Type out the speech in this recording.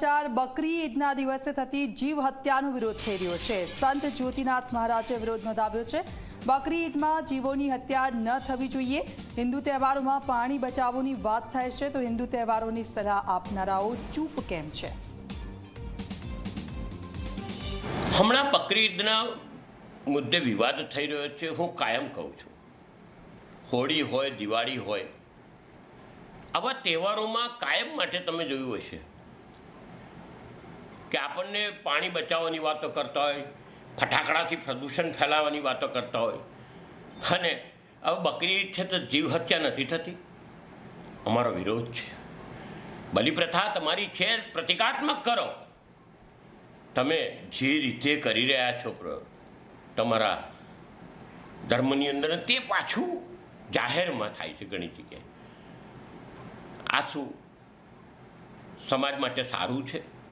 સમાચાર બકરી ઈદના દિવસે થતી જીવ હત્યાનો વિરોધ થઈ રહ્યો છે। સંત જ્યોતિનાથ મહારાજે વિરોધ નોંધાવ્યો છે। બકરી ઈદમાં જીવોની હત્યા ન થવી જોઈએ। હિન્દુ તહેવારોમાં પાણી બચાવોની વાત થાય છે તો હિન્દુ તહેવારોની સલાહ આપનારાઓ ચૂપ કેમ છે? હમણાં બકરી ઈદના મુદ્દે વિવાદ થઈ રહ્યો છે। હું કાયમ કહું છું, હોળી હોય, દિવાળી હોય, આવા તહેવારોમાં કાયમ માટે તમે જોયું હશે કે આપણને પાણી બચાવવાની વાતો કરતા હોય, ફટાકડાથી પ્રદૂષણ ફેલાવવાની વાતો કરતા હોય, અને હવે બકરી ઈદ છે તો જીવ હત્યા નથી થતી। અમારો વિરોધ છે। બલિપ્રથા તમારી છે, પ્રતિકાત્મક કરો। તમે જે રીતે કરી રહ્યા છો તમારા ધર્મની અંદર, તે પાછું જાહેરમાં થાય છે ઘણી જગ્યાએ। આ શું સમાજ માટે સારું છે?